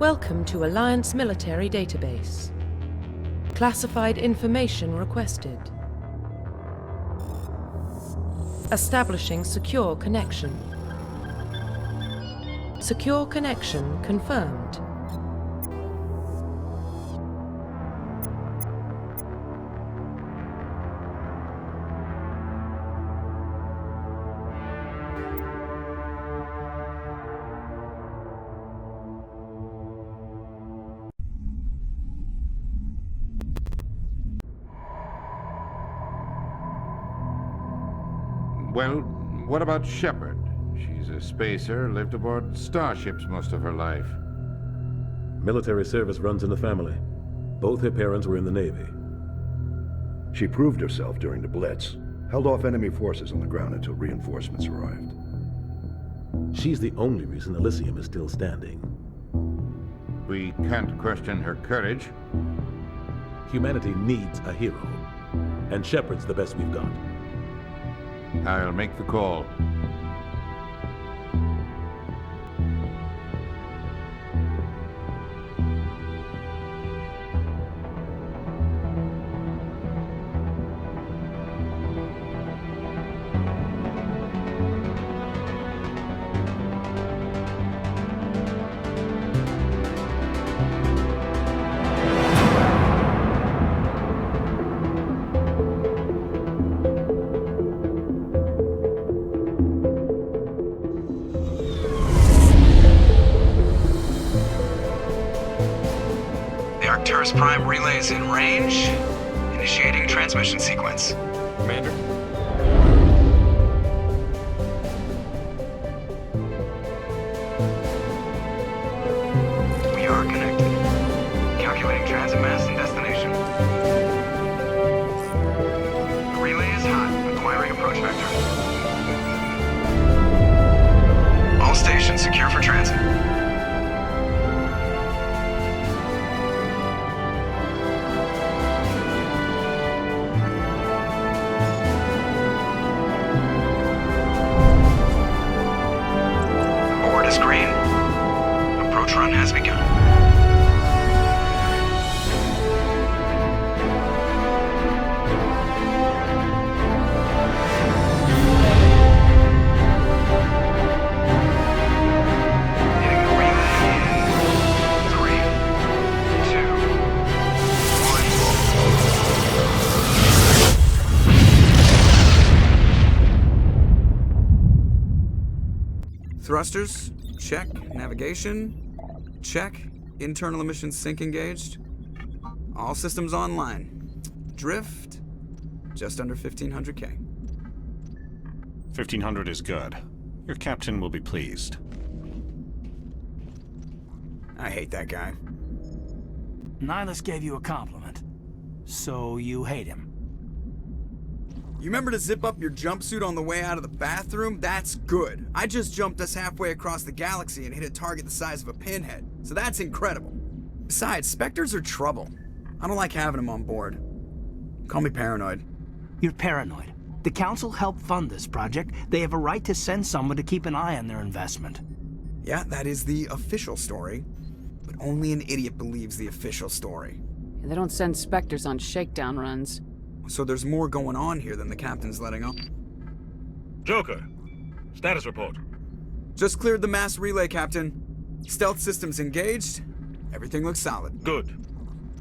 Welcome to Alliance Military Database. Classified information requested. Establishing secure connection. Secure connection confirmed. Well, what about Shepard? She's a spacer, lived aboard starships most of her life. Military service runs in the family. Both her parents were in the Navy. She proved herself during the Blitz, held off enemy forces on the ground until reinforcements arrived. She's the only reason Elysium is still standing. We can't question her courage. Humanity needs a hero, and Shepard's the best we've got. I'll make the call. Arcturus Prime relays in range. Initiating transmission sequence. Commander? We are connected. Calculating transit mass and destination. The relay is hot. Acquiring approach vector. All stations secure for transit. Green. Approach run has begun. Hitting the relay in 3, 2, 1. Thrusters. Check. Navigation. Check. Internal emissions sync engaged. All systems online. Drift. Just under 1,500K. 1,500 is good. Your captain will be pleased. I hate that guy. Nihilus gave you a compliment. So you hate him. You remember to zip up your jumpsuit on the way out of the bathroom? That's good. I just jumped us halfway across the galaxy and hit a target the size of a pinhead. So that's incredible. Besides, Spectres are trouble. I don't like having them on board. Call me paranoid. You're paranoid. The Council helped fund this project. They have a right to send someone to keep an eye on their investment. Yeah, that is the official story. But only an idiot believes the official story. They don't send Spectres on shakedown runs. So there's more going on here than the captain's letting on. Joker, status report. Just cleared the mass relay, Captain. Stealth systems engaged. Everything looks solid. Good.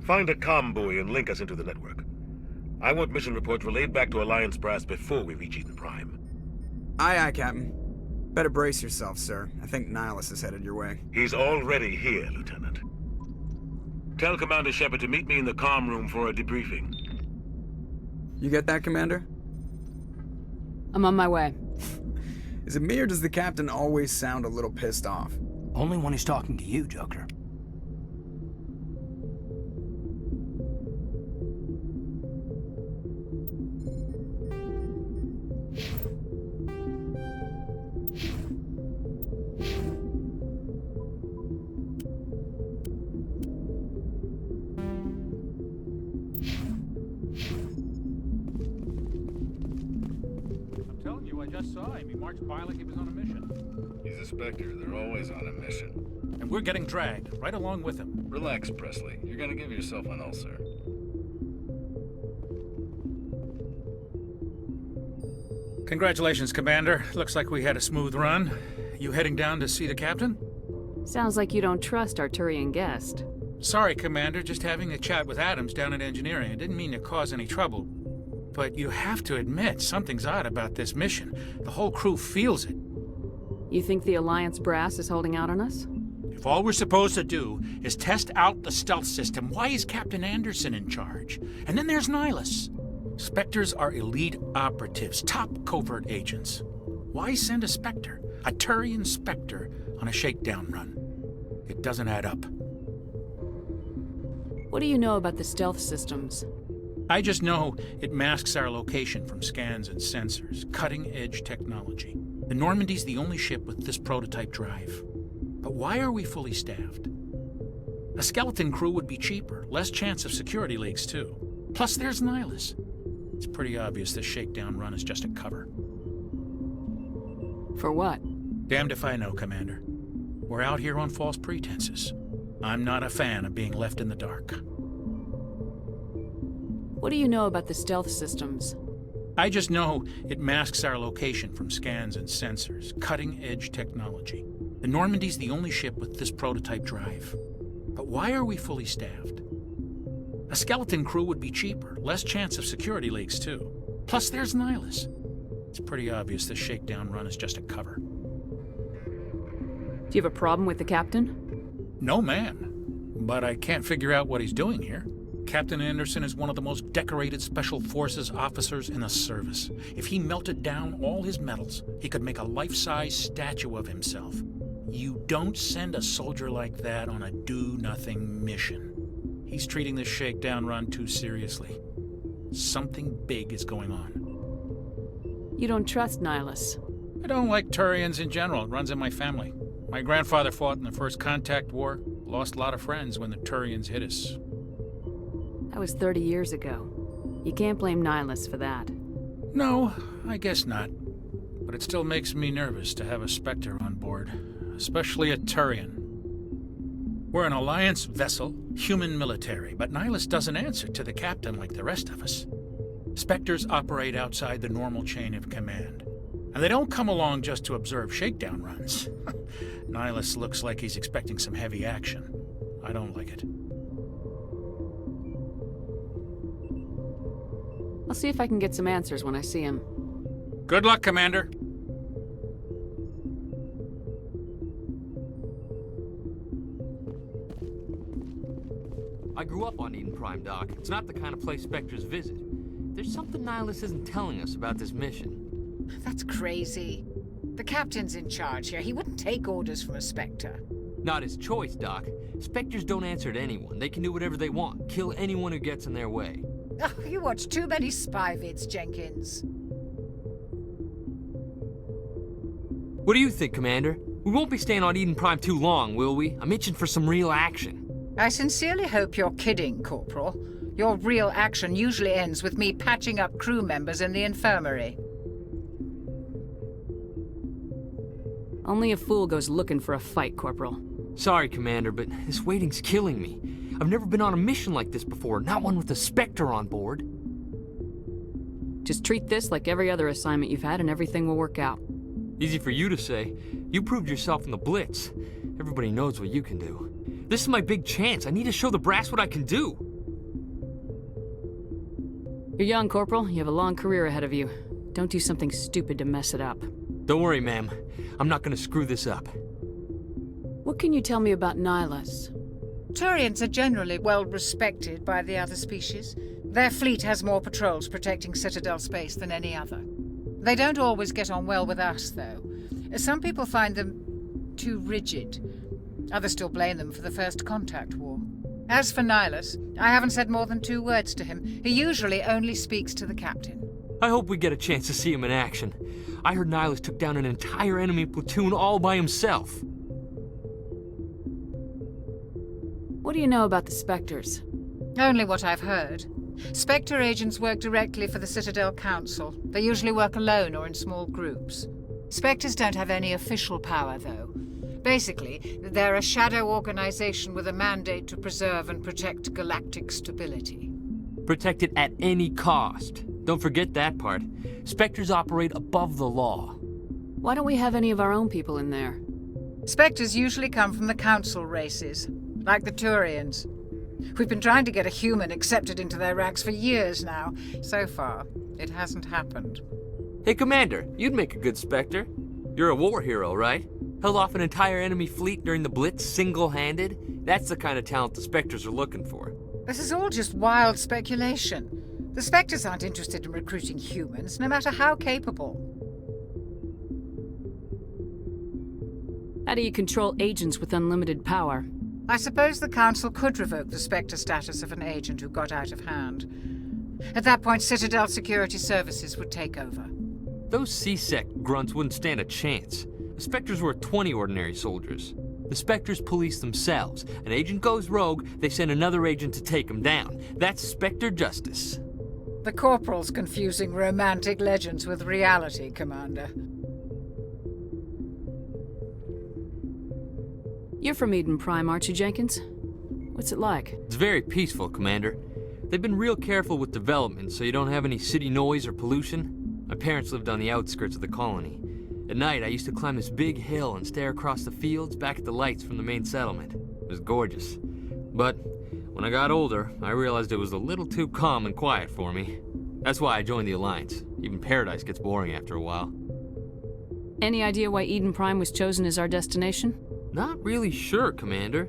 Find a comm buoy and link us into the network. I want mission reports relayed back to Alliance brass before we reach Eden Prime. Aye, aye, Captain. Better brace yourself, sir. I think Nihilus is headed your way. He's already here, Lieutenant. Tell Commander Shepard to meet me in the comm room for a debriefing. You get that, Commander? I'm on my way. Is it me or does the captain always sound a little pissed off? Only when he's talking to you, Joker. I just saw him. He marched by like he was on a mission. He's a Spectre. They're always on a mission. And we're getting dragged, right along with him. Relax, Presley. You're gonna give yourself an ulcer. Congratulations, Commander. Looks like we had a smooth run. You heading down to see the captain? Sounds like you don't trust our Turian guest. Sorry, Commander. Just having a chat with Adams down at engineering. I didn't mean to cause any trouble. But you have to admit, something's odd about this mission. The whole crew feels it. You think the Alliance brass is holding out on us? If all we're supposed to do is test out the stealth system, why is Captain Anderson in charge? And then there's Nihilus. Spectres are elite operatives, top covert agents. Why send a Spectre, a Turian Spectre, on a shakedown run? It doesn't add up. What do you know about the stealth systems? I just know it masks our location from scans and sensors, cutting-edge technology. The Normandy's the only ship with this prototype drive. But why are we fully staffed? A skeleton crew would be cheaper, less chance of security leaks too. Plus there's Nihilus. It's pretty obvious this shakedown run is just a cover. For what? Damned if I know, Commander. We're out here on false pretenses. I'm not a fan of being left in the dark. What do you know about the stealth systems? I just know it masks our location from scans and sensors, cutting-edge technology. The Normandy's the only ship with this prototype drive. But why are we fully staffed? A skeleton crew would be cheaper, less chance of security leaks too. Plus there's Nihilus. It's pretty obvious this shakedown run is just a cover. Do you have a problem with the captain? No, ma'am. But I can't figure out what he's doing here. Captain Anderson is one of the most decorated Special Forces officers in the service. If he melted down all his medals, he could make a life-size statue of himself. You don't send a soldier like that on a do-nothing mission. He's treating this shakedown run too seriously. Something big is going on. You don't trust Nihilus? I don't like Turians in general. It runs in my family. My grandfather fought in the First Contact War. Lost a lot of friends when the Turians hit us. That was 30 years ago. You can't blame Nihilus for that. No, I guess not. But it still makes me nervous to have a Spectre on board. Especially a Turian. We're an Alliance vessel, human military, but Nihilus doesn't answer to the captain like the rest of us. Spectres operate outside the normal chain of command. And they don't come along just to observe shakedown runs. Nihilus looks like he's expecting some heavy action. I don't like it. I'll see if I can get some answers when I see him. Good luck, Commander. I grew up on Eden Prime, Doc. It's not the kind of place Spectres visit. There's something Nihilus isn't telling us about this mission. That's crazy. The captain's in charge here. He wouldn't take orders from a Spectre. Not his choice, Doc. Spectres don't answer to anyone. They can do whatever they want. Kill anyone who gets in their way. Oh, you watch too many spy vids, Jenkins. What do you think, Commander? We won't be staying on Eden Prime too long, will we? I'm itching for some real action. I sincerely hope you're kidding, Corporal. Your real action usually ends with me patching up crew members in the infirmary. Only a fool goes looking for a fight, Corporal. Sorry, Commander, but this waiting's killing me. I've never been on a mission like this before, not one with a Spectre on board. Just treat this like every other assignment you've had and everything will work out. Easy for you to say. You proved yourself in the Blitz. Everybody knows what you can do. This is my big chance. I need to show the brass what I can do. You're young, Corporal. You have a long career ahead of you. Don't do something stupid to mess it up. Don't worry, ma'am. I'm not gonna screw this up. What can you tell me about Nihilus? Turians are generally well respected by the other species. Their fleet has more patrols protecting Citadel space than any other. They don't always get on well with us, though. Some people find them too rigid. Others still blame them for the First Contact War. As for Nihilus, I haven't said more than 2 words to him. He usually only speaks to the captain. I hope we get a chance to see him in action. I heard Nihilus took down an entire enemy platoon all by himself. What do you know about the Spectres? Only what I've heard. Spectre agents work directly for the Citadel Council. They usually work alone or in small groups. Spectres don't have any official power, though. Basically, they're a shadow organization with a mandate to preserve and protect galactic stability. Protect it at any cost. Don't forget that part. Spectres operate above the law. Why don't we have any of our own people in there? Spectres usually come from the Council races, like the Turians. We've been trying to get a human accepted into their ranks for years now. So far, it hasn't happened. Hey, Commander, you'd make a good Spectre. You're a war hero, right? Held off an entire enemy fleet during the Blitz single-handed? That's the kind of talent the Spectres are looking for. This is all just wild speculation. The Spectres aren't interested in recruiting humans, no matter how capable. How do you control agents with unlimited power? I suppose the Council could revoke the Spectre status of an agent who got out of hand. At that point, Citadel Security Services would take over. Those C-Sec grunts wouldn't stand a chance. The Spectres were 20 ordinary soldiers. The Spectres police themselves. An agent goes rogue, they send another agent to take him down. That's Spectre justice. The Corporal's confusing romantic legends with reality, Commander. You're from Eden Prime, aren't you, Jenkins? What's it like? It's very peaceful, Commander. They've been real careful with development, so you don't have any city noise or pollution. My parents lived on the outskirts of the colony. At night, I used to climb this big hill and stare across the fields back at the lights from the main settlement. It was gorgeous. But when I got older, I realized it was a little too calm and quiet for me. That's why I joined the Alliance. Even Paradise gets boring after a while. Any idea why Eden Prime was chosen as our destination? Not really sure, Commander.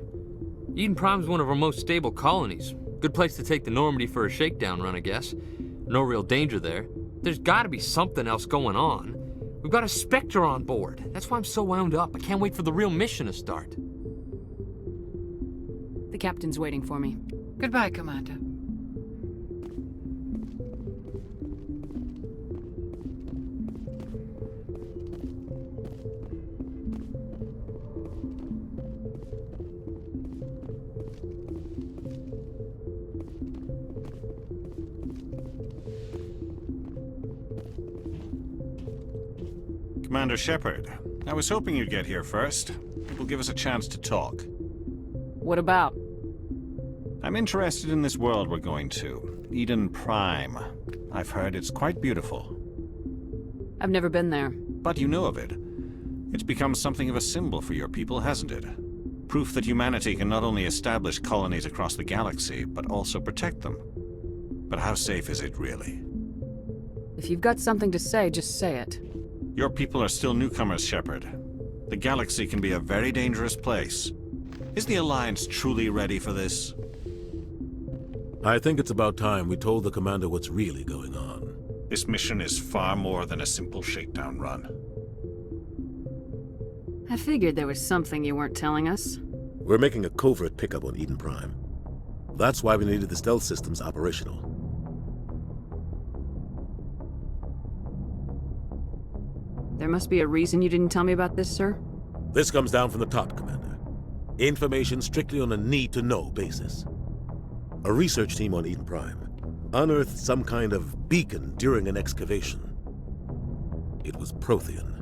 Eden Prime's one of our most stable colonies. Good place to take the Normandy for a shakedown run, I guess. No real danger there. There's gotta be something else going on. We've got a Spectre on board. That's why I'm so wound up. I can't wait for the real mission to start. The captain's waiting for me. Goodbye, Commander. Commander Shepard, I was hoping you'd get here first. It will give us a chance to talk. What about? I'm interested in this world we're going to, Eden Prime. I've heard it's quite beautiful. I've never been there. But you know of it. It's become something of a symbol for your people, hasn't it? Proof that humanity can not only establish colonies across the galaxy, but also protect them. But how safe is it, really? If you've got something to say, just say it. Your people are still newcomers, Shepard. The galaxy can be a very dangerous place. Is the Alliance truly ready for this? I think it's about time we told the Commander what's really going on. This mission is far more than a simple shakedown run. I figured there was something you weren't telling us. We're making a covert pickup on Eden Prime. That's why we needed the stealth systems operational. There must be a reason you didn't tell me about this, sir? This comes down from the top, Commander. Information strictly on a need-to-know basis. A research team on Eden Prime unearthed some kind of beacon during an excavation. It was Prothean.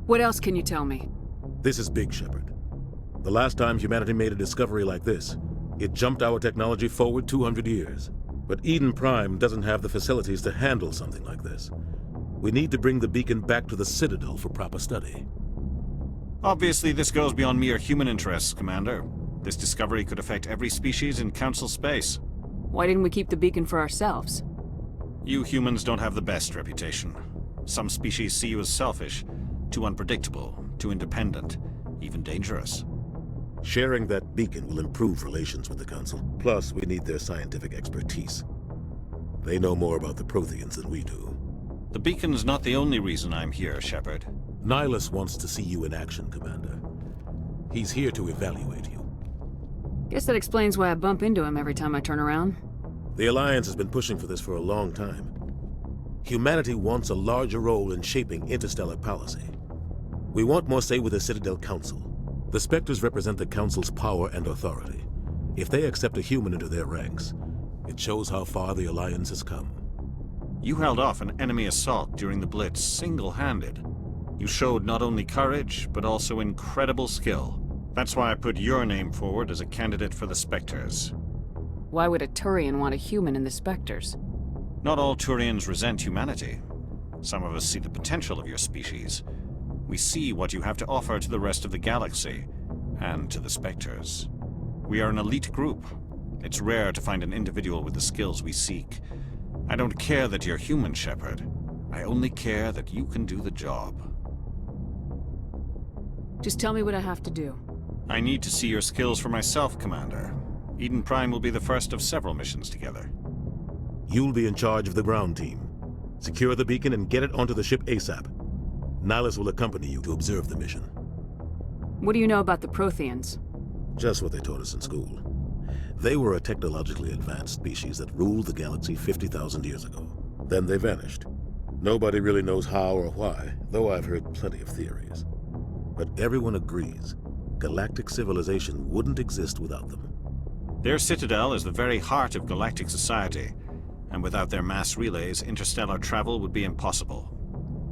What else can you tell me? This is big, Shepard. The last time humanity made a discovery like this, it jumped our technology forward 200 years. But Eden Prime doesn't have the facilities to handle something like this. We need to bring the beacon back to the Citadel for proper study. Obviously, this goes beyond mere human interests, Commander. This discovery could affect every species in Council space. Why didn't we keep the beacon for ourselves? You humans don't have the best reputation. Some species see you as selfish, too unpredictable, too independent, even dangerous. Sharing that beacon will improve relations with the Council. Plus, we need their scientific expertise. They know more about the Protheans than we do. The beacon's not the only reason I'm here, Shepard. Nihilus wants to see you in action, Commander. He's here to evaluate you. Guess that explains why I bump into him every time I turn around. The Alliance has been pushing for this for a long time. Humanity wants a larger role in shaping interstellar policy. We want more say with the Citadel Council. The Spectres represent the Council's power and authority. If they accept a human into their ranks, It shows how far the Alliance has come. You held off an enemy assault during the Blitz single-handed. You showed not only courage, but also incredible skill. That's why I put your name forward as a candidate for the Spectres. Why would a Turian want a human in the Spectres? Not all Turians resent humanity. Some of us see the potential of your species. We see what you have to offer to the rest of the galaxy, and to the Spectres. We are an elite group. It's rare to find an individual with the skills we seek. I don't care that you're human, Shepard. I only care that you can do the job. Just tell me what I have to do. I need to see your skills for myself, Commander. Eden Prime will be the first of several missions together. You'll be in charge of the ground team. Secure the beacon and get it onto the ship ASAP. Nihilus will accompany you to observe the mission. What do you know about the Protheans? Just what they taught us in school. They were a technologically advanced species that ruled the galaxy 50,000 years ago. Then they vanished. Nobody really knows how or why, though I've heard plenty of theories. But everyone agrees, galactic civilization wouldn't exist without them. Their citadel is the very heart of galactic society, and without their mass relays, interstellar travel would be impossible.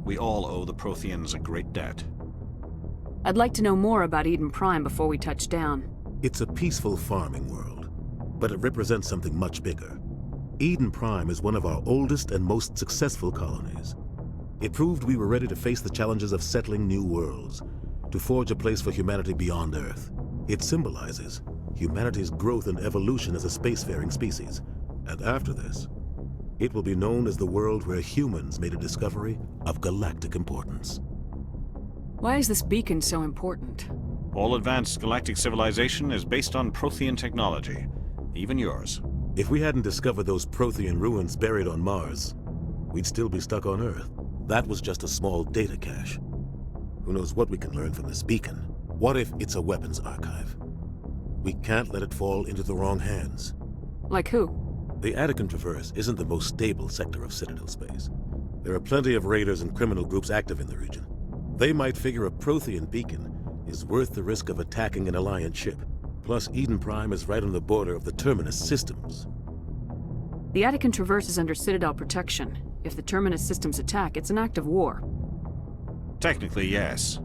We all owe the Protheans a great debt. I'd like to know more about Eden Prime before we touch down. It's a peaceful farming world, but it represents something much bigger. Eden Prime is one of our oldest and most successful colonies. It proved we were ready to face the challenges of settling new worlds, to forge a place for humanity beyond Earth. It symbolizes humanity's growth and evolution as a spacefaring species. And after this, it will be known as the world where humans made a discovery of galactic importance. Why is this beacon so important? All advanced galactic civilization is based on Prothean technology, even yours. If we hadn't discovered those Prothean ruins buried on Mars, we'd still be stuck on Earth. That was just a small data cache. Who knows what we can learn from this beacon? What if it's a weapons archive? We can't let it fall into the wrong hands. Like who? The Attican Traverse isn't the most stable sector of Citadel space. There are plenty of raiders and criminal groups active in the region. They might figure a Prothean beacon is worth the risk of attacking an Alliance ship. Plus, Eden Prime is right on the border of the Terminus systems. The Attican Traverse is under Citadel protection. If the Terminus systems attack, it's an act of war. Technically, yes.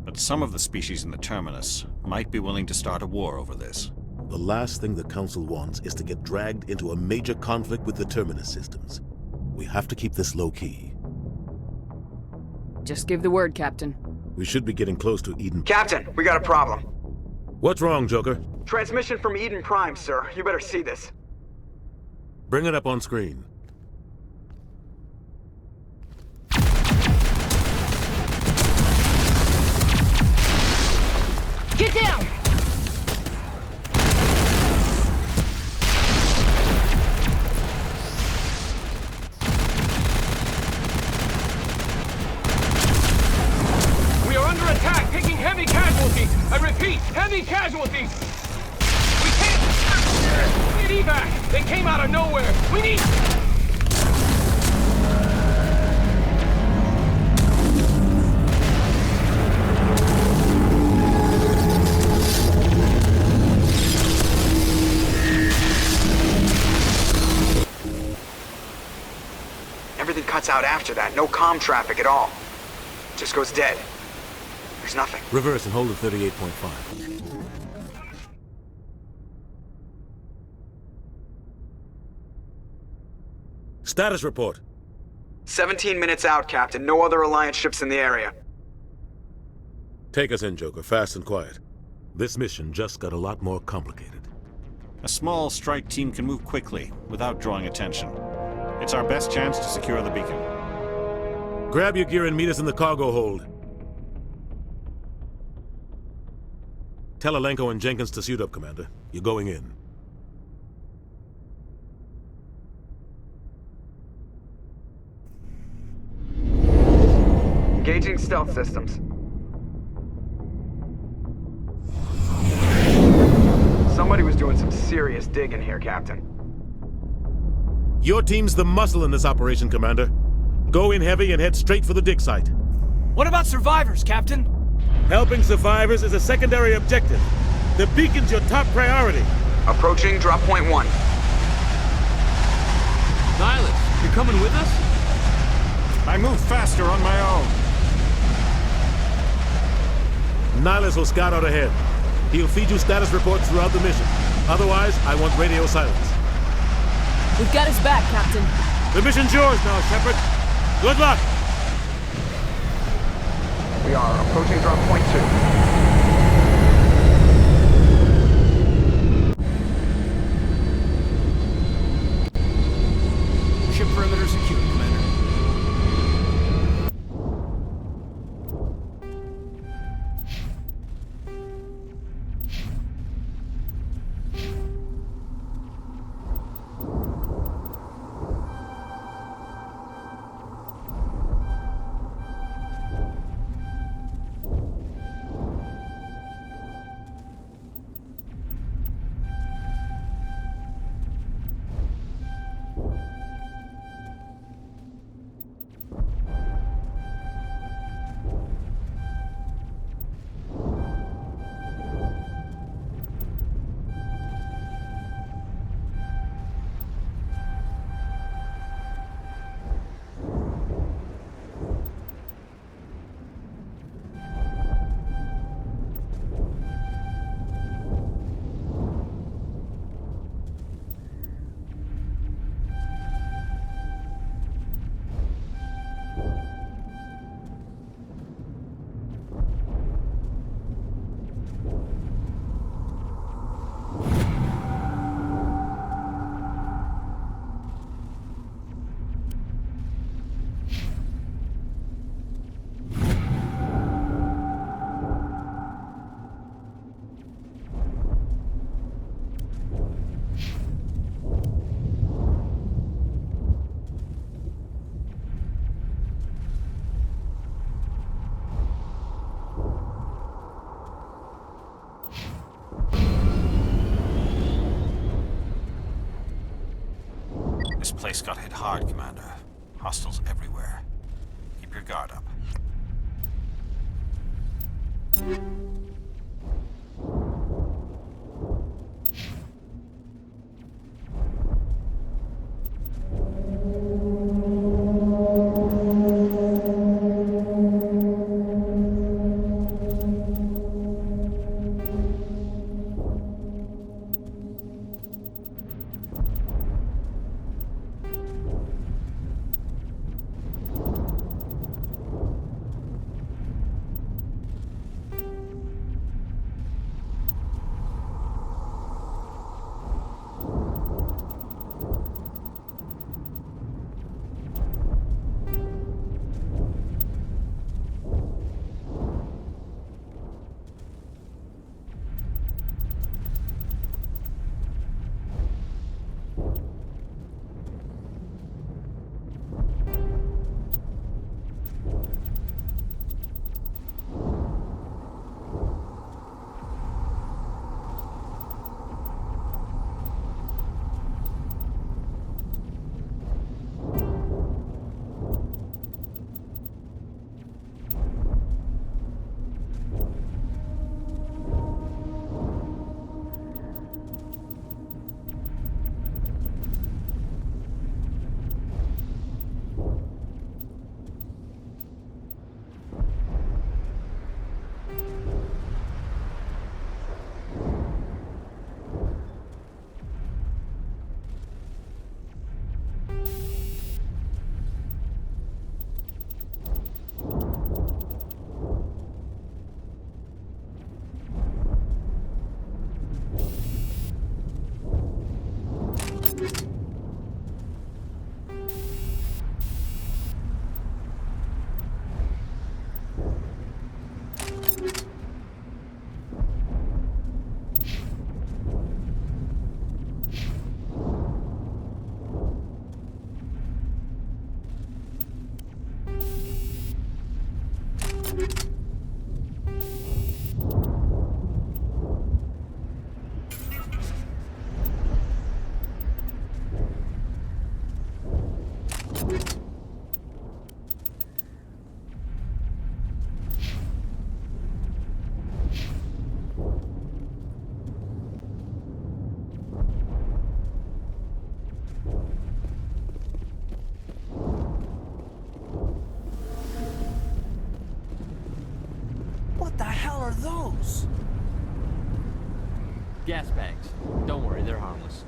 But some of the species in the Terminus might be willing to start a war over this. The last thing the Council wants is to get dragged into a major conflict with the Terminus systems. We have to keep this low-key. Just give the word, Captain. We should be getting close to Eden... Captain, we got a problem. What's wrong, Joker? Transmission from Eden Prime, sir. You better see this. Bring it up on screen. Get down! We are under attack, taking heavy casualties. I repeat, heavy casualties. We can't... We need evac. They came out of nowhere. We need... Everything cuts out after that. No comm traffic at all. Just goes dead. There's nothing. Reverse and hold at 38.5. Status report. 17 minutes out, Captain. No other Alliance ships in the area. Take us in, Joker, fast and quiet. This mission just got a lot more complicated. A small strike team can move quickly, without drawing attention. It's our best chance to secure the beacon. Grab your gear and meet us in the cargo hold. Tell Alenko and Jenkins to suit up, Commander. You're going in. Engaging stealth systems. Somebody was doing some serious digging here, Captain. Your team's the muscle in this operation, Commander. Go in heavy and head straight for the dig site. What about survivors, Captain? Helping survivors is a secondary objective. The beacon's your top priority. Approaching drop point 1. Silas, you're coming with us? I move faster on my own. Nihilus will scout out ahead. He'll feed you status reports throughout the mission. Otherwise, I want radio silence. We've got his back, Captain. The mission's yours now, Shepard. Good luck! We are approaching drop point 2. Ship perimeter secure, Commander. This place got hit hard, Commander. Hostiles everywhere. Keep your guard up. are those? Gas bags. Don't worry, they're harmless.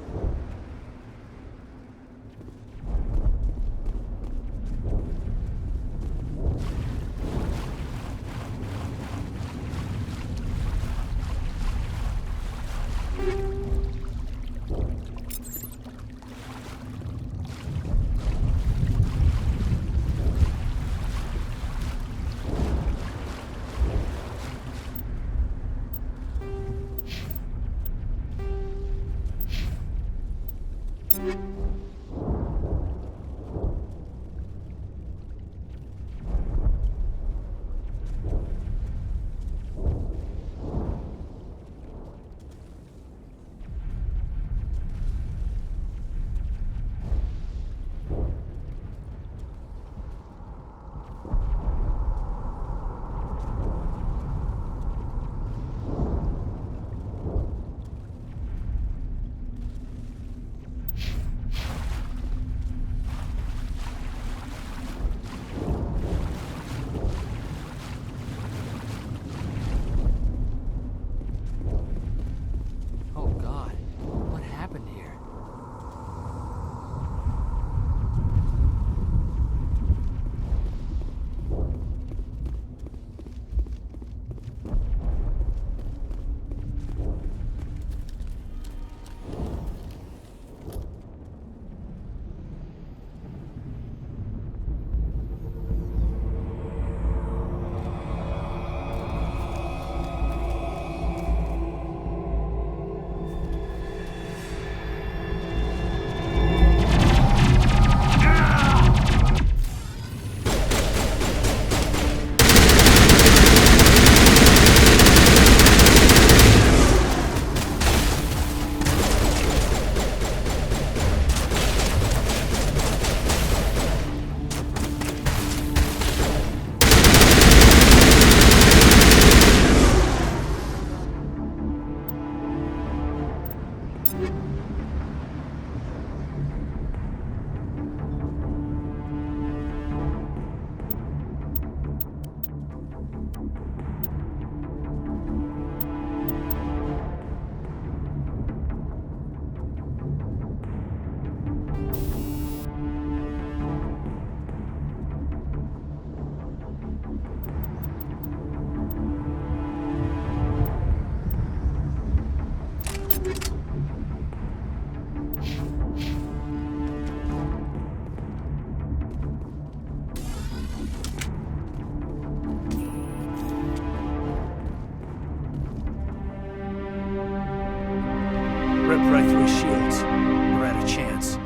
Rip right through his shields. We're at a chance.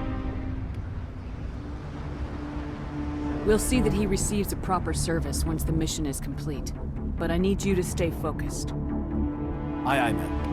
We'll see that he receives a proper service once the mission is complete. But I need you to stay focused. Aye, aye, man.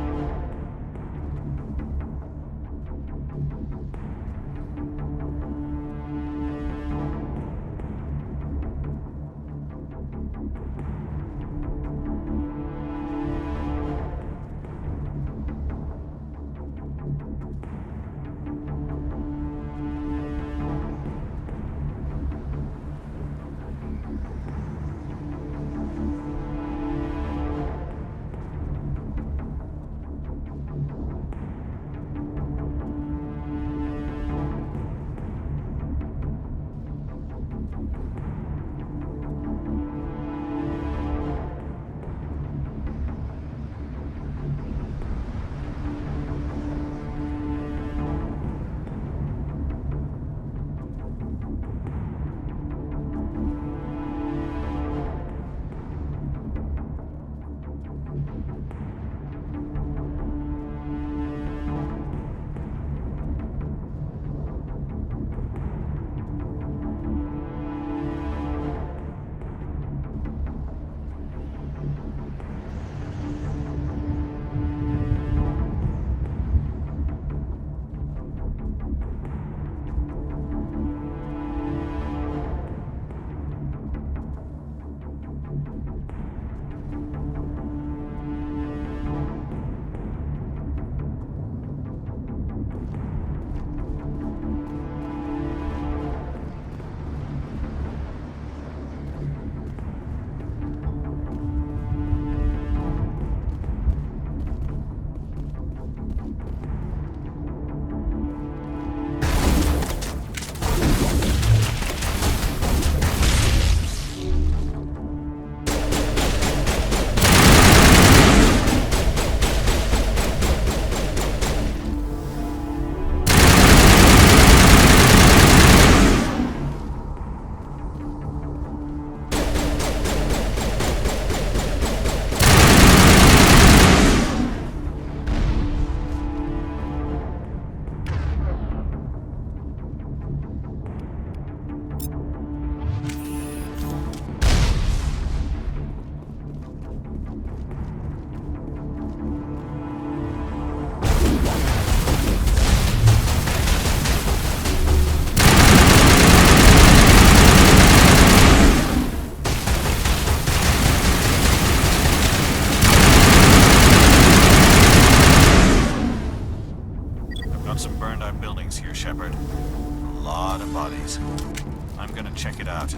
check it out.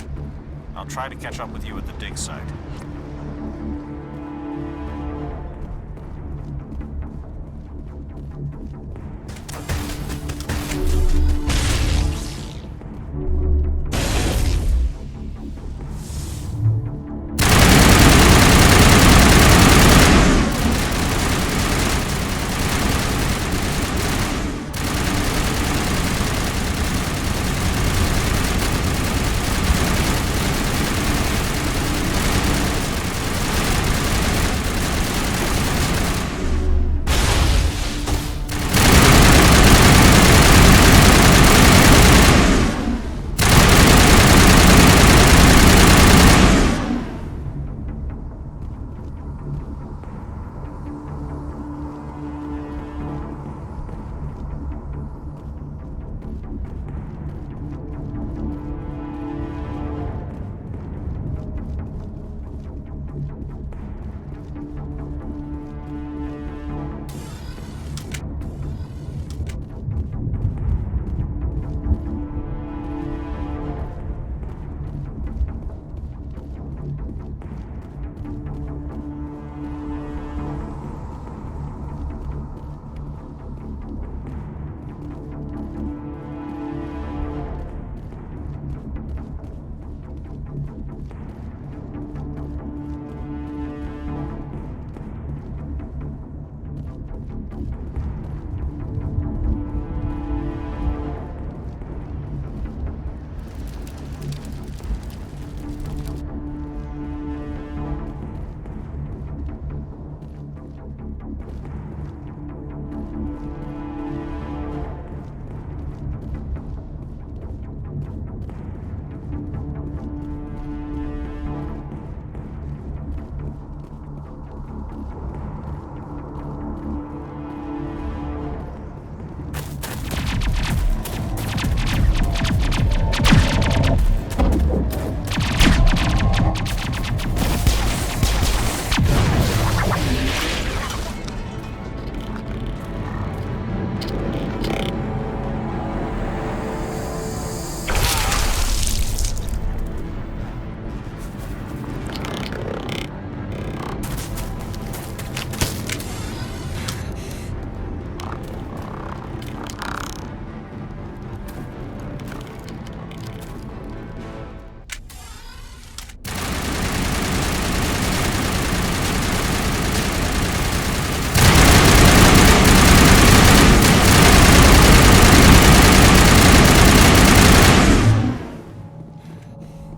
I'll try to catch up with you at the dig site.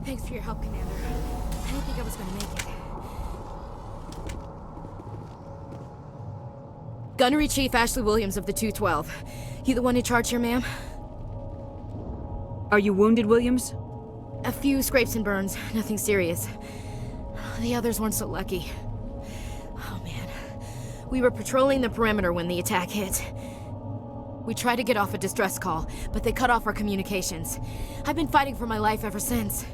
Thanks for your help, Commander. I didn't think I was gonna make it. Gunnery Chief Ashley Williams of the 212. You the one in charge here, ma'am? Are you wounded, Williams? A few scrapes and burns, nothing serious. The others weren't so lucky. Oh man. We were patrolling the perimeter when the attack hit. We tried to get off a distress call, but they cut off our communications. I've been fighting for my life ever since.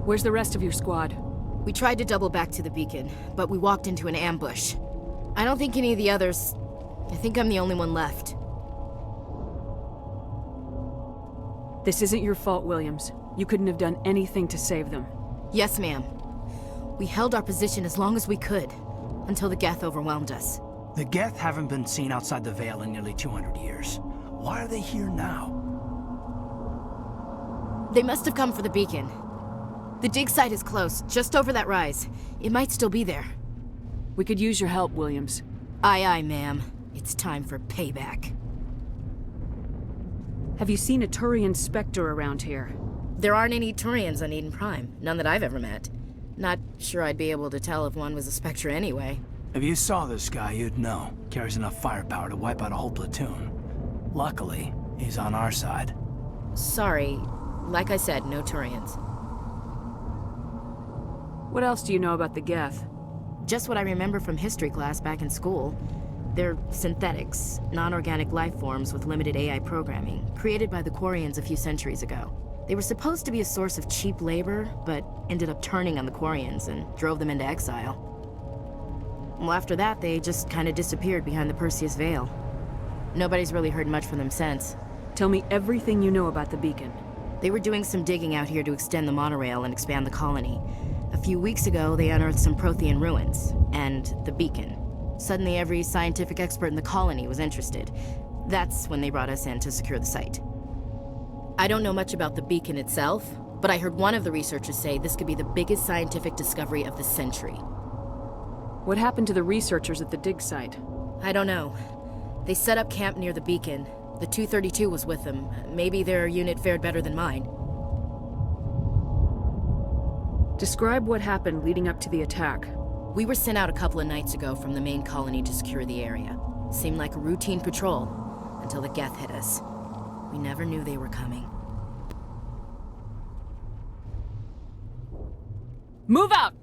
Where's the rest of your squad? We tried to double back to the beacon, but we walked into an ambush. I don't think any of the others... I think I'm the only one left. This isn't your fault, Williams. You couldn't have done anything to save them. Yes, ma'am. We held our position as long as we could, until the Geth overwhelmed us. The Geth haven't been seen outside the Veil in nearly 200 years. Why are they here now? They must have come for the beacon. The dig site is close, just over that rise. It might still be there. We could use your help, Williams. Aye, aye, ma'am. It's time for payback. Have you seen a Turian Spectre around here? There aren't any Turians on Eden Prime. None that I've ever met. Not sure I'd be able to tell if one was a Spectre anyway. If you saw this guy, you'd know. Carries enough firepower to wipe out a whole platoon. Luckily, he's on our side. Sorry. Like I said, no Turians. What else do you know about the Geth? Just what I remember from history class back in school. They're synthetics, non-organic life forms with limited AI programming, created by the Quarians a few centuries ago. They were supposed to be a source of cheap labor, but ended up turning on the Quarians and drove them into exile. Well, after that, they just kind of disappeared behind the Perseus Veil. Nobody's really heard much from them since. Tell me everything you know about the beacon. They were doing some digging out here to extend the monorail and expand the colony. A few weeks ago, they unearthed some Prothean ruins, and the beacon. Suddenly, every scientific expert in the colony was interested. That's when they brought us in to secure the site. I don't know much about the beacon itself, but I heard one of the researchers say this could be the biggest scientific discovery of the century. What happened to the researchers at the dig site? I don't know. They set up camp near the beacon. The 232 was with them. Maybe their unit fared better than mine. Describe what happened leading up to the attack. We were sent out a couple of nights ago from the main colony to secure the area. Seemed like a routine patrol, until the Geth hit us. We never knew they were coming. Move out!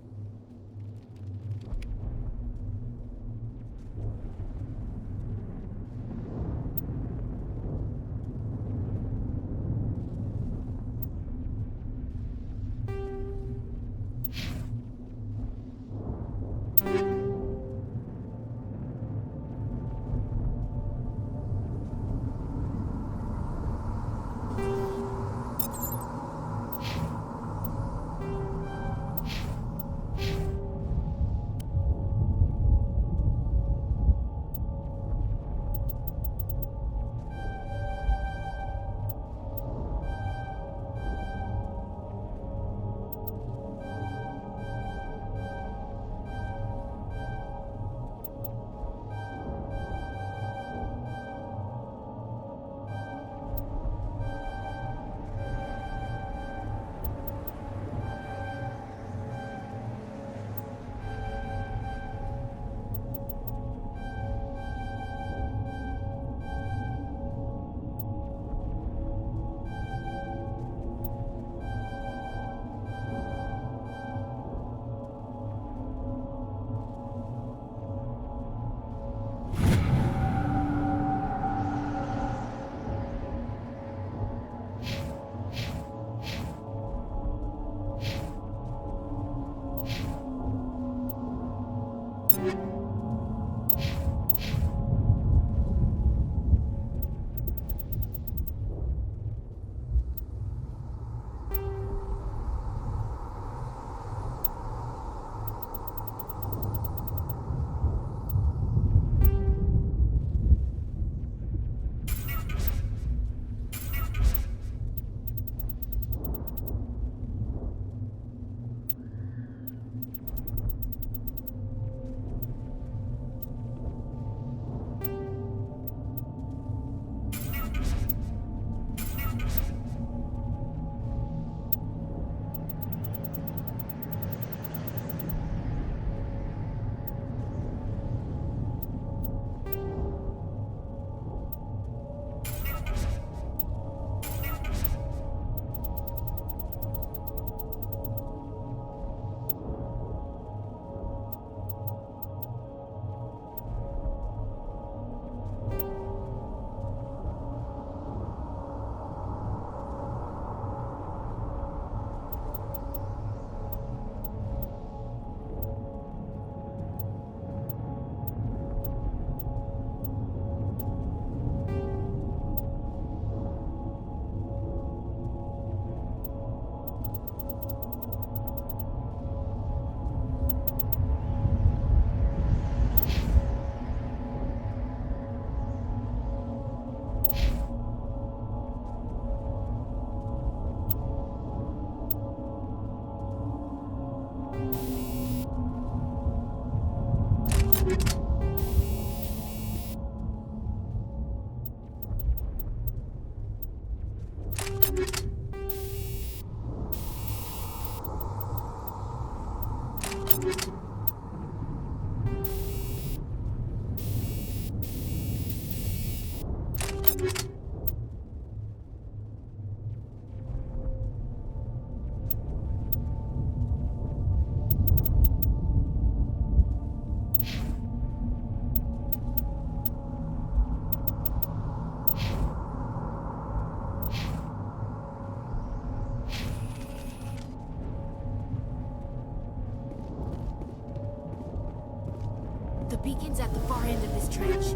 The beacon's at the far end of this trench.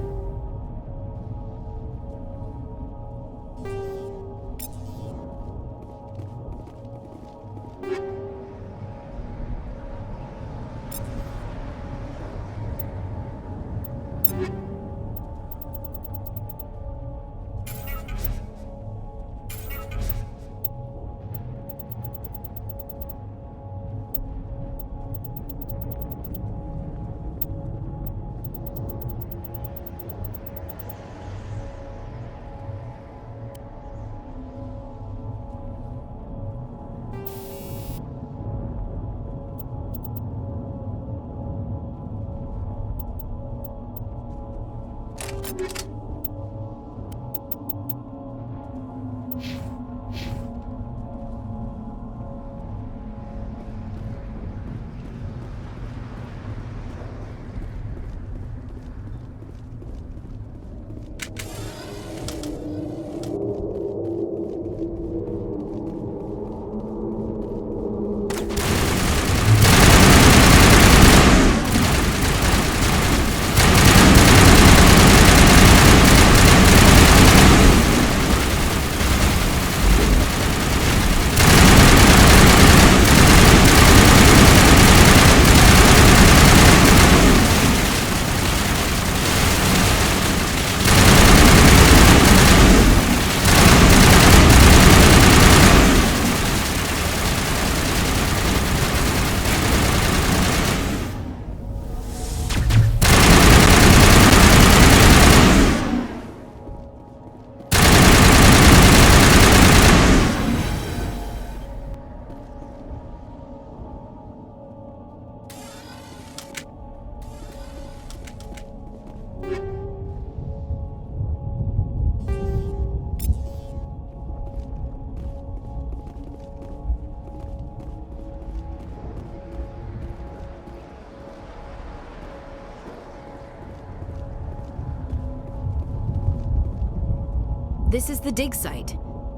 This is the dig site.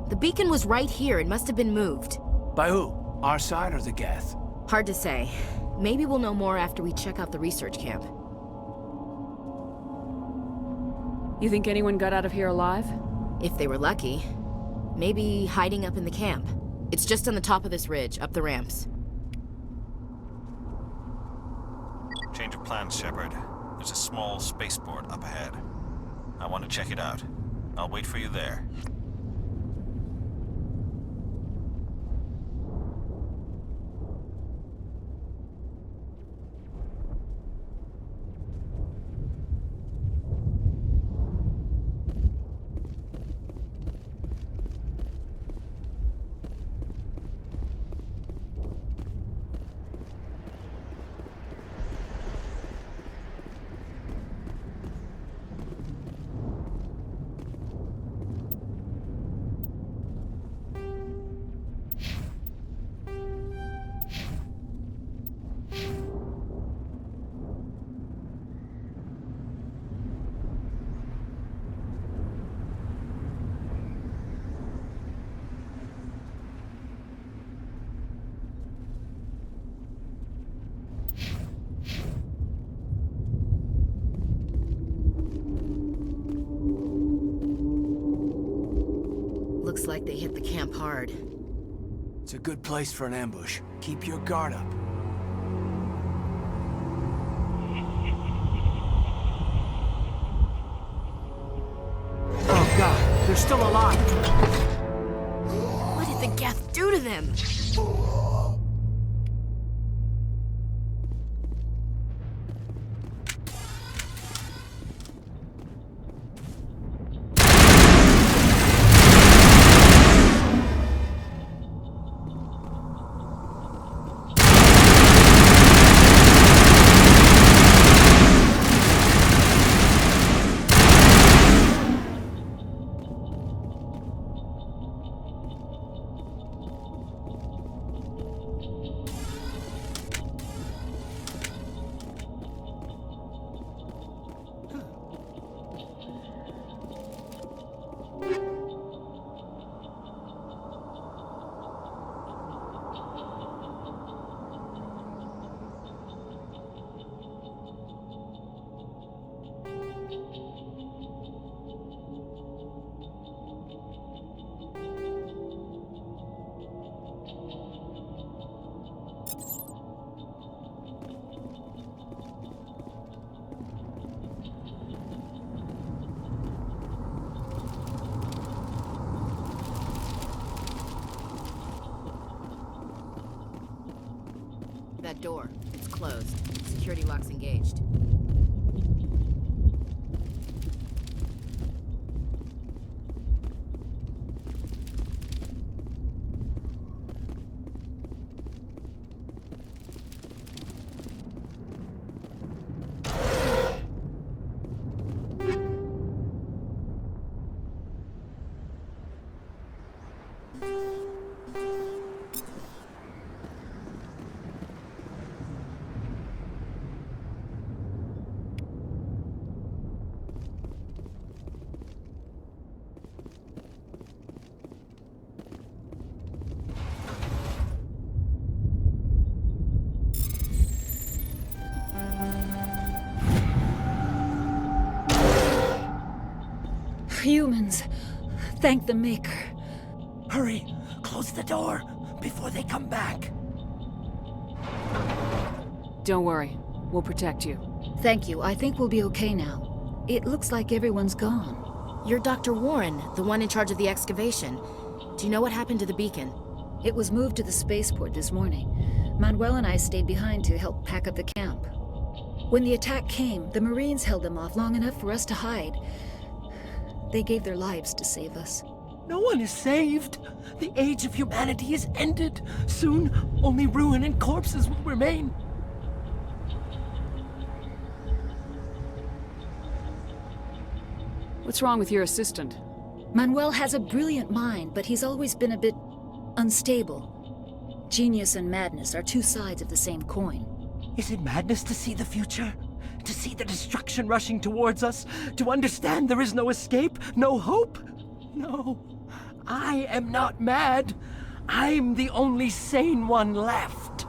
The beacon was right here. It must have been moved. By who? Our side or the Geth? Hard to say. Maybe we'll know more after we check out the research camp. You think anyone got out of here alive? If they were lucky. Maybe hiding up in the camp. It's just on the top of this ridge, up the ramps. Change of plans, Shepard. There's a small spaceport up ahead. I want to check it out. I'll wait for you there. Looks like they hit the camp hard. It's a good place for an ambush. Keep your guard up. Oh god, they're still alive! What did the Geth do to them? That door. It's closed. Security lock's engaged. Humans. Thank the Maker. Hurry! Close the door before they come back. Don't worry. We'll protect you. Thank you. I think we'll be okay now. It looks like everyone's gone. You're Dr. Warren, the one in charge of the excavation. Do you know what happened to the beacon? It was moved to the spaceport this morning. Manuel and I stayed behind to help pack up the camp. When the attack came, the Marines held them off long enough for us to hide. They gave their lives to save us. No one is saved. The age of humanity is ended. Soon, only ruin and corpses will remain. What's wrong with your assistant? Manuel has a brilliant mind, but he's always been a bit unstable. Genius and madness are two sides of the same coin. Is it madness to see the future? To see the destruction rushing towards us? To understand there is no escape, no hope? No, I am not mad. I'm the only sane one left.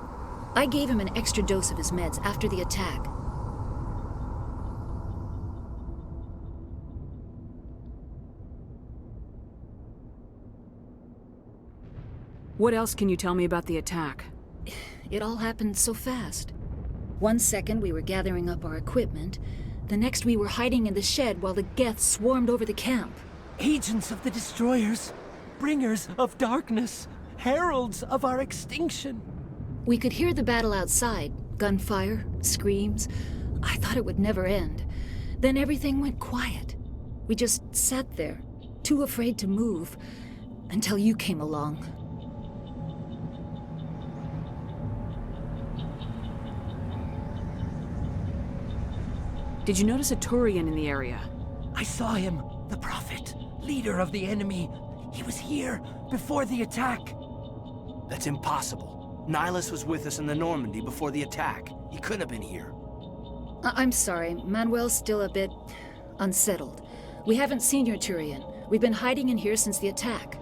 I gave him an extra dose of his meds after the attack. What else can you tell me about the attack? It all happened so fast. 1 second we were gathering up our equipment, the next we were hiding in the shed while the Geth swarmed over the camp. Agents of the Destroyers, bringers of darkness, heralds of our extinction. We could hear the battle outside, gunfire, screams. I thought it would never end. Then everything went quiet. We just sat there, too afraid to move, until you came along. Did you notice a Turian in the area? I saw him, the Prophet, leader of the enemy. He was here before the attack. That's impossible. Nihilus was with us in the Normandy before the attack. He couldn't have been here. I'm sorry, Manuel's still a bit unsettled. We haven't seen your Turian. We've been hiding in here since the attack.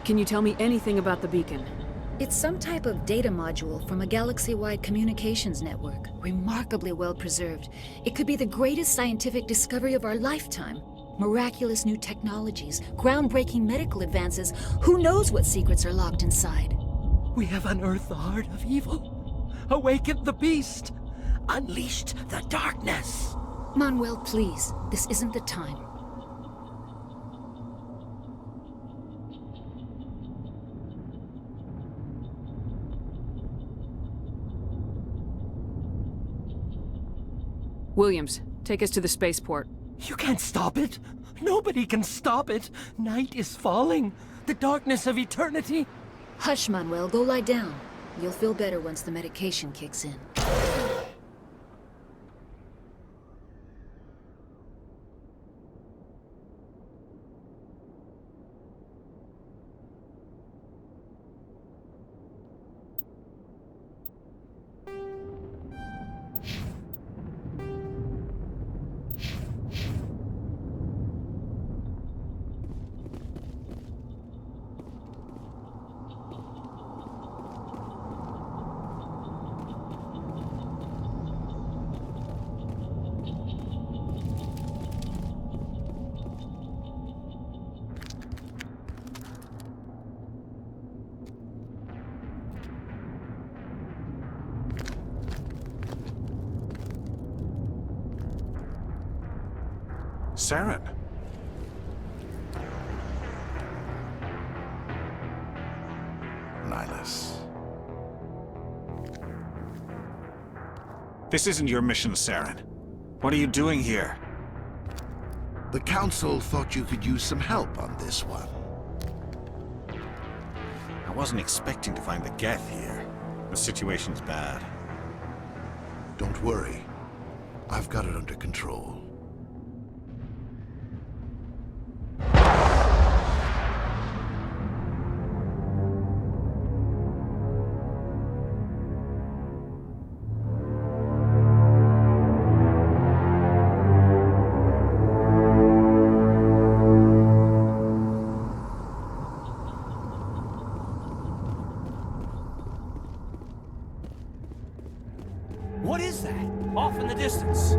Can you tell me anything about the beacon? It's some type of data module from a galaxy-wide communications network, remarkably well preserved. It could be the greatest scientific discovery of our lifetime. Miraculous new technologies, groundbreaking medical advances. Who knows what secrets are locked inside? We have unearthed the heart of evil, awakened the beast, unleashed the darkness. Manuel, please, this isn't the time. Williams, take us to the spaceport. You can't stop it. Nobody can stop it. Night is falling. The darkness of eternity. Hush, Manuel. Go lie down. You'll feel better once the medication kicks in. Saren. Nihilus. This isn't your mission, Saren. What are you doing here? The Council thought you could use some help on this one. I wasn't expecting to find the Geth here. The situation's bad. Don't worry. I've got it under control. What is that? Off in the distance.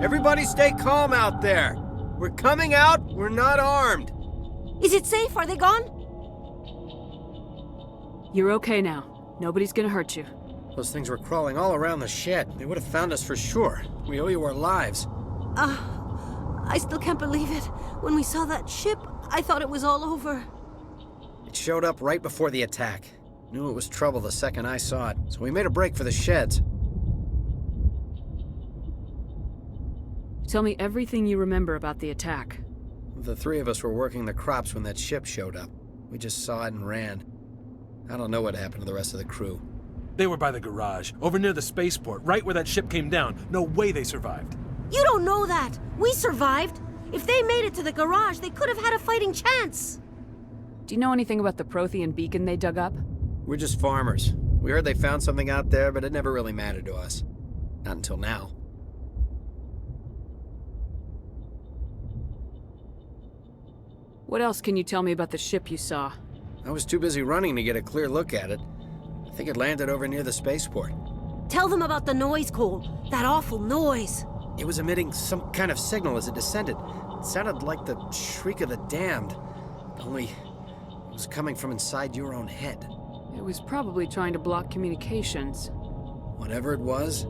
Everybody stay calm out there. We're coming out, we're not armed. Is it safe? Are they gone? You're okay now. Nobody's gonna hurt you. Those things were crawling all around the shed. They would have found us for sure. We owe you our lives. I still can't believe it. When we saw that ship, I thought it was all over. It showed up right before the attack. Knew it was trouble the second I saw it, so we made a break for the sheds. Tell me everything you remember about the attack. The three of us were working the crops when that ship showed up. We just saw it and ran. I don't know what happened to the rest of the crew. They were by the garage, over near the spaceport, right where that ship came down. No way they survived. You don't know that. We survived. If they made it to the garage, they could have had a fighting chance. Do you know anything about the Prothean beacon they dug up? We're just farmers. We heard they found something out there, but it never really mattered to us. Not until now. What else can you tell me about the ship you saw? I was too busy running to get a clear look at it. I think it landed over near the spaceport. Tell them about the noise, Cole. That awful noise. It was emitting some kind of signal as it descended. It sounded like the shriek of the damned. Only it was coming from inside your own head. It was probably trying to block communications. Whatever it was,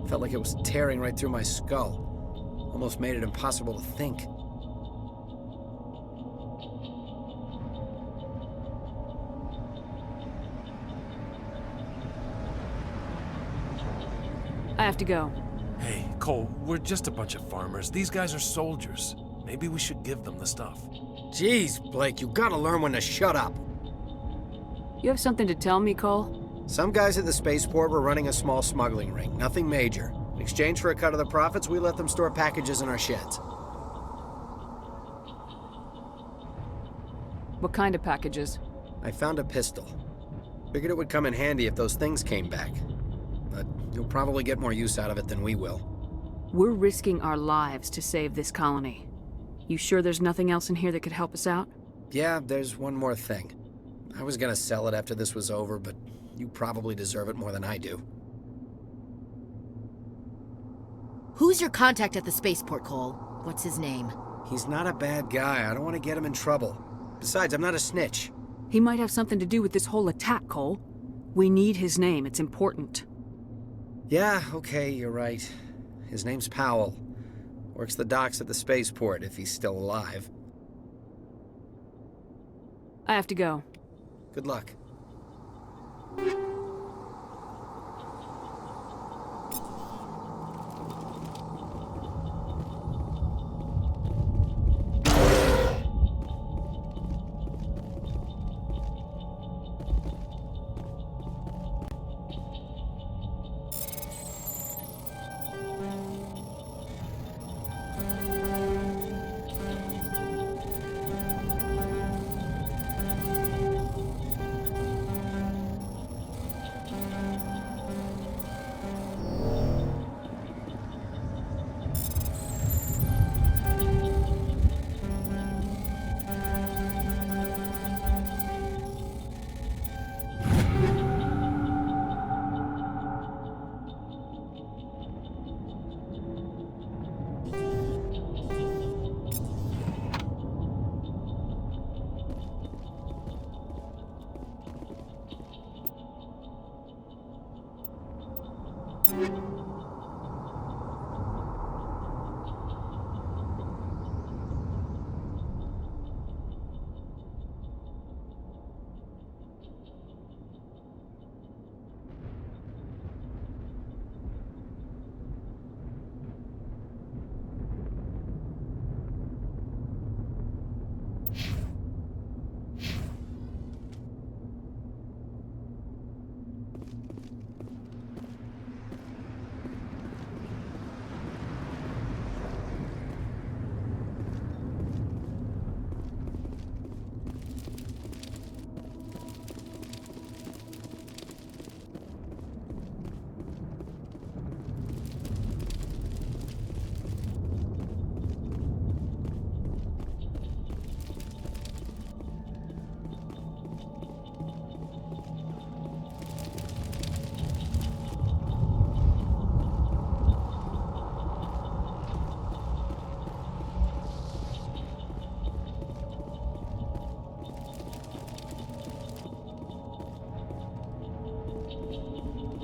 felt like it was tearing right through my skull. Almost made it impossible to think. I have to go. Hey, Cole, we're just a bunch of farmers. These guys are soldiers. Maybe we should give them the stuff. Jeez, Blake, you gotta learn when to shut up. You have something to tell me, Cole? Some guys at the spaceport were running a small smuggling ring, nothing major. In exchange for a cut of the profits, we let them store packages in our sheds. What kind of packages? I found a pistol. Figured it would come in handy if those things came back. But you'll probably get more use out of it than we will. We're risking our lives to save this colony. You sure there's nothing else in here that could help us out? Yeah, there's one more thing. I was gonna sell it after this was over, but you probably deserve it more than I do. Who's your contact at the spaceport, Cole? What's his name? He's not a bad guy. I don't want to get him in trouble. Besides, I'm not a snitch. He might have something to do with this whole attack, Cole. We need his name. It's important. Yeah, okay, you're right. His name's Powell. Works the docks at the spaceport, if he's still alive. I have to go. Good luck.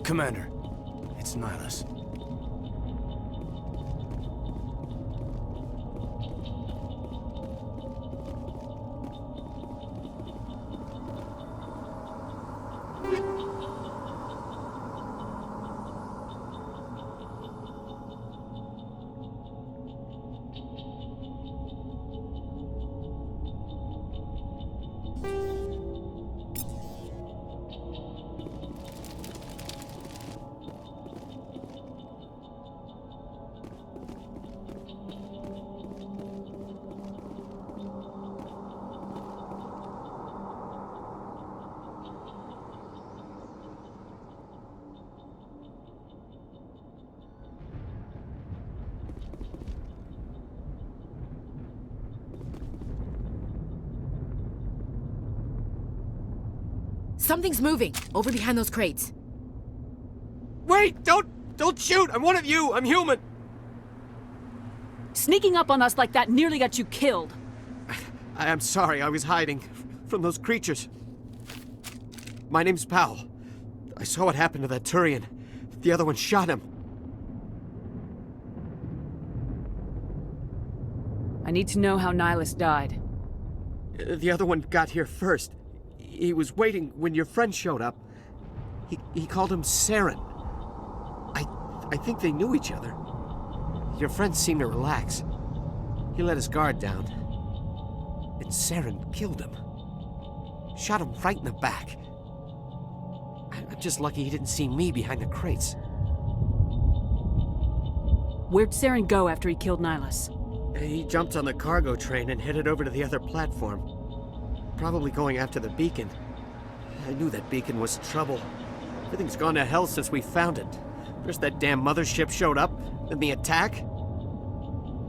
Commander, it's Nihilus. Something's moving, over behind those crates. Wait! Don't shoot! I'm one of you! I'm human! Sneaking up on us like that nearly got you killed. I'm sorry, I was hiding from those creatures. My name's Powell. I saw what happened to that Turian. The other one shot him. I need to know how Nihilus died. The other one got here first. He was waiting when your friend showed up. He called him Saren. I think they knew each other. Your friend seemed to relax. He let his guard down. And Saren killed him. Shot him right in the back. I'm just lucky he didn't see me behind the crates. Where'd Saren go after he killed Nihilus? He jumped on the cargo train and headed over to the other platform. Probably going after the beacon. I knew that beacon was trouble. Everything's gone to hell since we found it. First that damn mothership showed up, then the attack.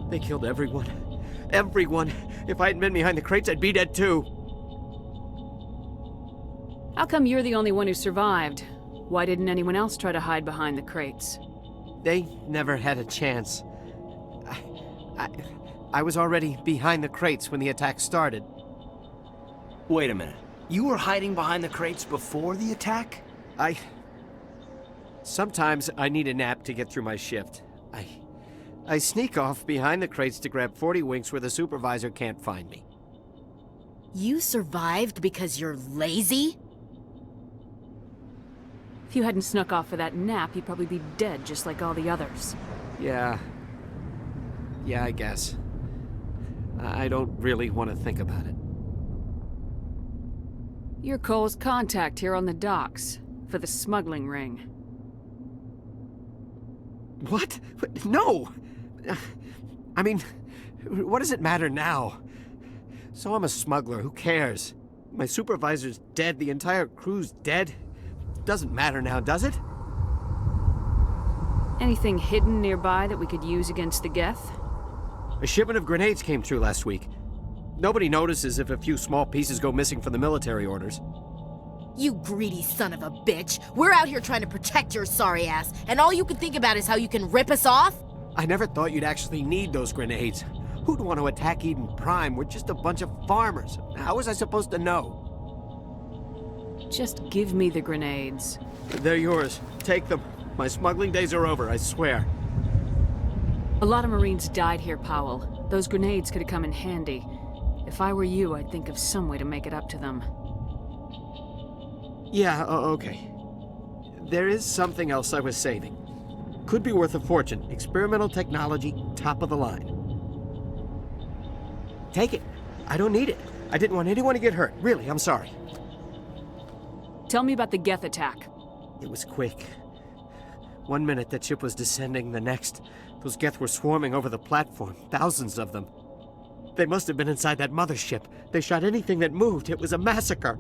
They killed everyone. Everyone! If I hadn't been behind the crates, I'd be dead too. How come you're the only one who survived? Why didn't anyone else try to hide behind the crates? They never had a chance. I was already behind the crates when the attack started. Wait a minute. You were hiding behind the crates before the attack? Sometimes I need a nap to get through my shift. I sneak off behind the crates to grab 40 winks where the supervisor can't find me. You survived because you're lazy? If you hadn't snuck off for that nap, you'd probably be dead just like all the others. Yeah, I guess. I don't really want to think about it. You're Cole's contact here on the docks, for the smuggling ring. What? No! I mean, what does it matter now? So I'm a smuggler, who cares? My supervisor's dead, the entire crew's dead. Doesn't matter now, does it? Anything hidden nearby that we could use against the Geth? A shipment of grenades came through last week. Nobody notices if a few small pieces go missing from the military orders. You greedy son of a bitch! We're out here trying to protect your sorry ass, and all you can think about is how you can rip us off? I never thought you'd actually need those grenades. Who'd want to attack Eden Prime? We're just a bunch of farmers. How was I supposed to know? Just give me the grenades. They're yours. Take them. My smuggling days are over, I swear. A lot of Marines died here, Powell. Those grenades could have come in handy. If I were you, I'd think of some way to make it up to them. Yeah, okay. There is something else I was saving. Could be worth a fortune. Experimental technology, top of the line. Take it. I don't need it. I didn't want anyone to get hurt. Really, I'm sorry. Tell me about the Geth attack. It was quick. 1 minute that ship was descending, the next, those Geth were swarming over the platform. Thousands of them. They must have been inside that mothership. They shot anything that moved. It was a massacre.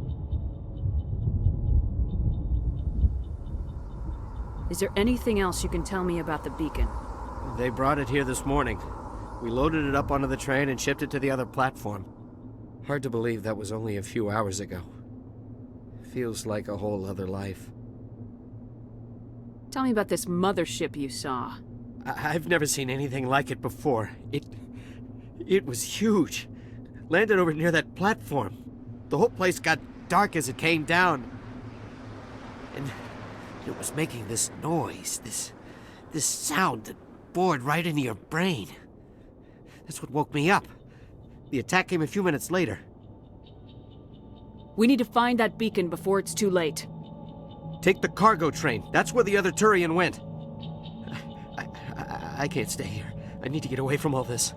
Is there anything else you can tell me about the beacon? They brought it here this morning. We loaded it up onto the train and shipped it to the other platform. Hard to believe that was only a few hours ago. Feels like a whole other life. Tell me about this mothership you saw. I've never seen anything like it before. It was huge. Landed over near that platform. The whole place got dark as it came down. And it was making this noise, this sound that bored right into your brain. That's what woke me up. The attack came a few minutes later. We need to find that beacon before it's too late. Take the cargo train. That's where the other Turian went. I can't stay here. I need to get away from all this.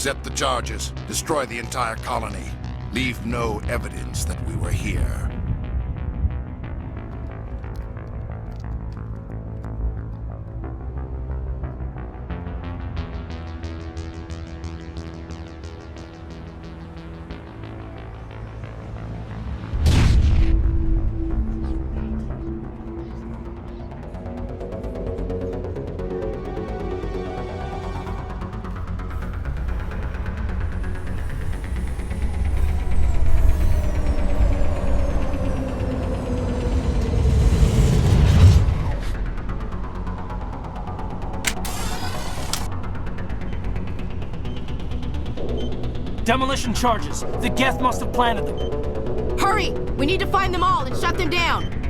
Set the charges. Destroy the entire colony. Leave no evidence that we were here. Demolition charges. The Geth must have planted them. Hurry! We need to find them all and shut them down!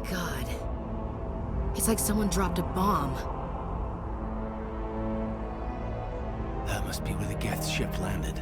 god. It's like someone dropped a bomb. That must be where the Geth ship landed.